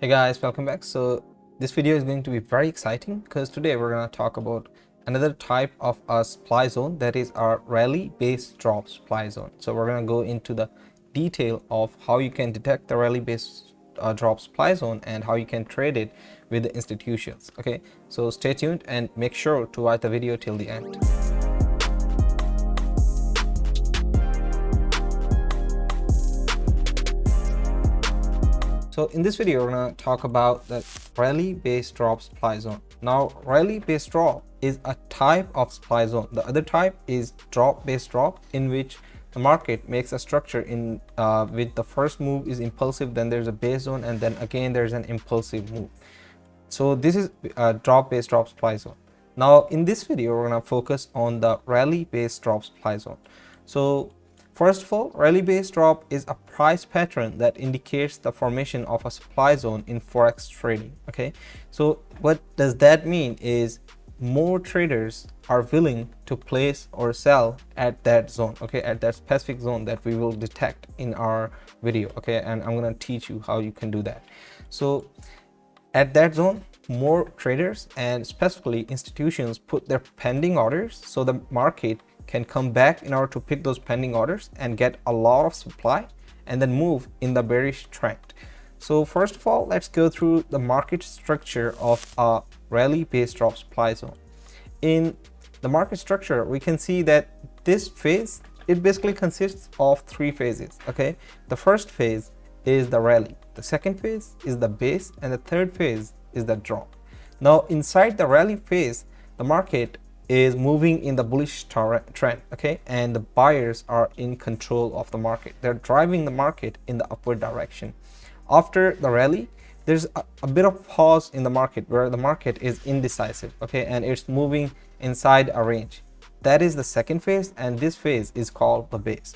Hey guys, welcome back. So this video is going to be very exciting because today we're going to talk about another type of a supply zone, that is our rally based drop supply zone. So we're going to go into the detail of how you can detect the rally based drop supply zone and how you can trade it with the institutions. Okay, so stay tuned and make sure to watch the video till the end. So in this video, we're going to talk about the rally based drop supply zone. Now, rally based drop is a type of supply zone. The other type is drop based drop, in which the market makes a structure in with the first move is impulsive, then there's a base zone, and then again there's an impulsive move. So this is a drop based drop supply zone. Now in this video, we're going to focus on the rally based drop supply zone. So first of all, rally based drop is a price pattern that indicates the formation of a supply zone in forex trading. Okay, so what does that mean is more traders are willing to place or sell at that zone, okay, at that specific zone that we will detect in our video. Okay, and I'm going to teach you how you can do that. So at that zone, more traders and specifically institutions put their pending orders, so the market can come back in order to pick those pending orders and get a lot of supply and then move in the bearish trend. So first of all, let's go through the market structure of a rally based drop supply zone. In the market structure, we can see that this phase, it basically consists of three phases. Okay, the first phase is the rally, the second phase is the base, and the third phase is the drop. Now inside the rally phase, the market is moving in the bullish trend, okay, and the buyers are in control of the market. They're driving the market in the upward direction. After the rally, there's a bit of pause in the market where the market is indecisive, okay, and it's moving inside a range. That is the second phase, and this phase is called the base.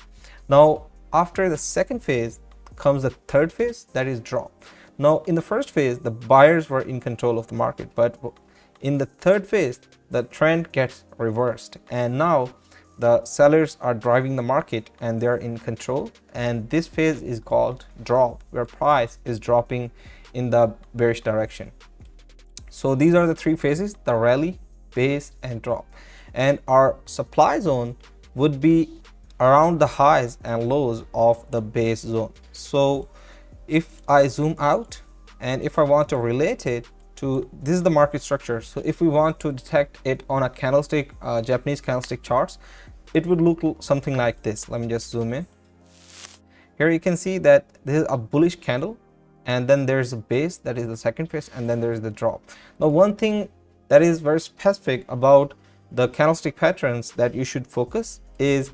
Now after the second phase comes the third phase, that is drop. Now in the first phase, the buyers were in control of the market, but in the third phase, the trend gets reversed, and now the sellers are driving the market and they're in control, and this phase is called drop, where price is dropping in the bearish direction. So these are the three phases: the rally, base, and drop. And our supply zone would be around the highs and lows of the base zone. So if I zoom out and if I want to relate it to, this is the market structure. So if we want to detect it on a candlestick, Japanese candlestick charts, it would look something like this. Let me just zoom in. Here you can see that this is a bullish candle, and then there's a base, that is the second phase, and then there's the drop. Now one thing that is very specific about the candlestick patterns that you should focus is,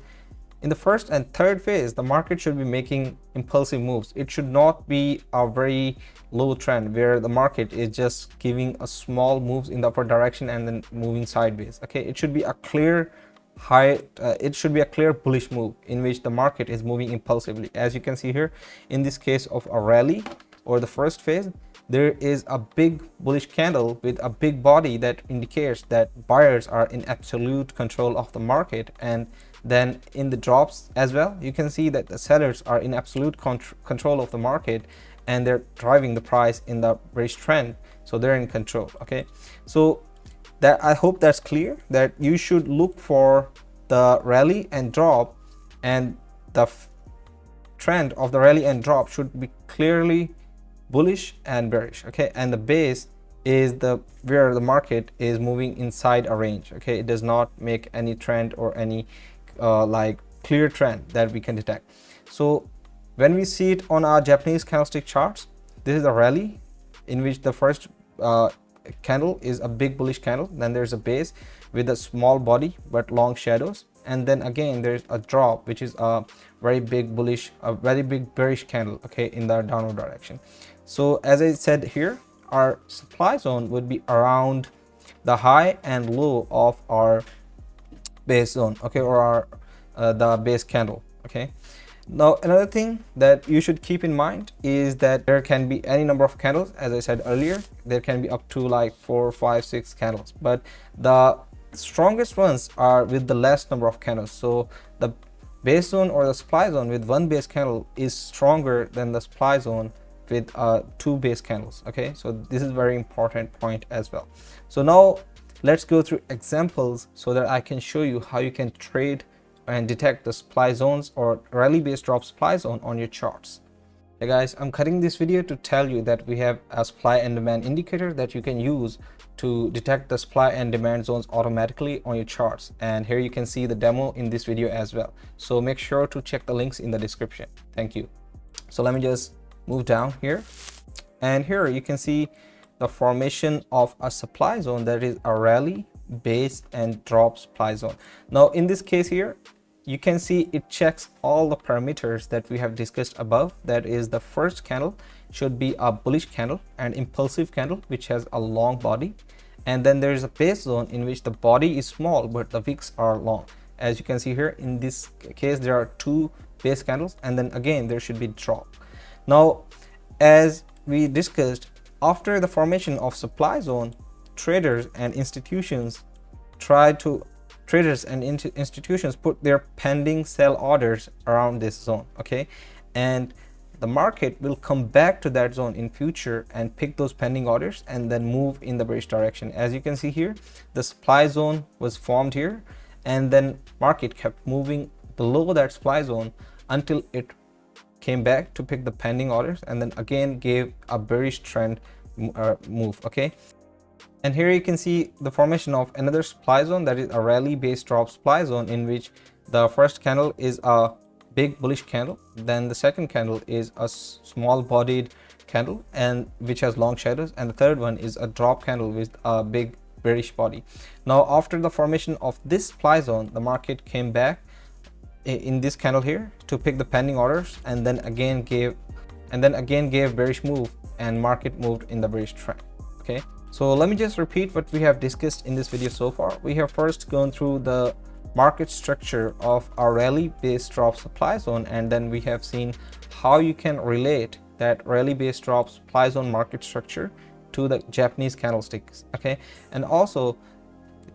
in the first and third phase, the market should be making impulsive moves. It should not be a very low trend where the market is just giving a small moves in the upward direction and then moving sideways. Okay, it should be a clear high, it should be a clear bullish move in which the market is moving impulsively. As you can see here, in this case of a rally or the first phase, there is a big bullish candle with a big body that indicates that buyers are in absolute control of the market. And then in the drops as well, you can see that the sellers are in absolute control of the market and they're driving the price in the bearish trend, so they're in control. Okay, so that, I hope that's clear, that you should look for the rally and drop, and the trend of the rally and drop should be clearly bullish and bearish. Okay, and the base is the where the market is moving inside a range. Okay, it does not make any trend or any like clear trend that we can detect. So when we see it on our Japanese candlestick charts, this is a rally in which the first candle is a big bullish candle, then there's a base with a small body but long shadows, and then again there's a drop which is a very big bullish, a very big bearish candle, okay, in the downward direction. So as I said here, our supply zone would be around the high and low of our base zone, okay, or our the base candle. Okay, now another thing that you should keep in mind is that there can be any number of candles. As I said earlier, there can be up to like 4, 5, 6 candles, but the strongest ones are with the less number of candles. So the base zone or the supply zone with one base candle is stronger than the supply zone with two base candles. Okay, so this is very important point as well. So now let's go through examples so that I can show you how you can trade and detect the supply zones or rally based drop supply zone on your charts. Hey guys, I'm cutting this video to tell you that we have a supply and demand indicator that you can use to detect the supply and demand zones automatically on your charts. And here you can see the demo in this video as well. So make sure to check the links in the description. Thank you. So let me just move down here. And here you can see the formation of a supply zone that is a rally, base, and drop supply zone. Now in this case here, you can see it checks all the parameters that we have discussed above. That is, the first candle should be a bullish candle and impulsive candle which has a long body, and then there is a base zone in which the body is small but the wicks are long. As you can see here, in this case there are two base candles, and then again there should be drop. Now as we discussed, after the formation of supply zone, traders and institutions put their pending sell orders around this zone. Okay, and the market will come back to that zone in future and pick those pending orders and then move in the bearish direction. As you can see here, the supply zone was formed here, and then market kept moving below that supply zone until it came back to pick the pending orders and then again gave a bearish trend move. Okay, and here you can see the formation of another supply zone, that is a rally based drop supply zone, in which the first candle is a big bullish candle, then the second candle is a small bodied candle and which has long shadows, and the third one is a drop candle with a big bearish body. Now after the formation of this supply zone, the market came back in this candle here to pick the pending orders and then again gave bearish move, and market moved in the bearish trend. Okay, so let me just repeat what we have discussed in this video so far. We have first gone through the market structure of a rally based drop supply zone, and then we have seen how you can relate that rally based drop supply zone market structure to the Japanese candlesticks. Okay, and also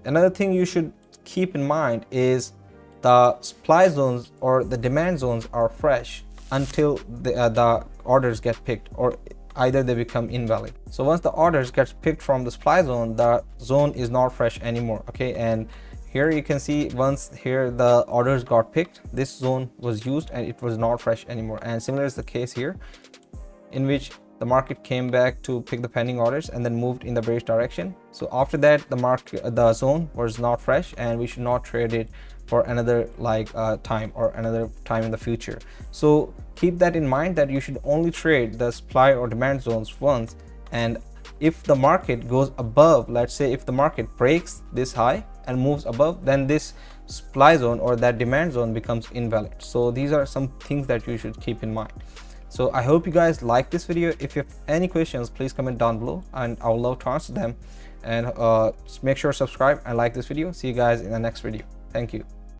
another thing you should keep in mind is the supply zones or the demand zones are fresh until the orders get picked, or either they become invalid. So once the orders gets picked from the supply zone, the zone is not fresh anymore. Okay, and here you can see once here the orders got picked, this zone was used and it was not fresh anymore. And similar is the case here, in which the market came back to pick the pending orders and then moved in the bearish direction. So after that, the zone was not fresh, and we should not trade it for another time or another time in the future. So keep that in mind, that you should only trade the supply or demand zones once, and if the market goes above, let's say if the market breaks this high and moves above, then this supply zone or that demand zone becomes invalid. So these are some things that you should keep in mind. So I hope you guys like this video. If you have any questions, please comment down below and I would love to answer them. And make sure to subscribe and like this video. See you guys in the next video. Thank you.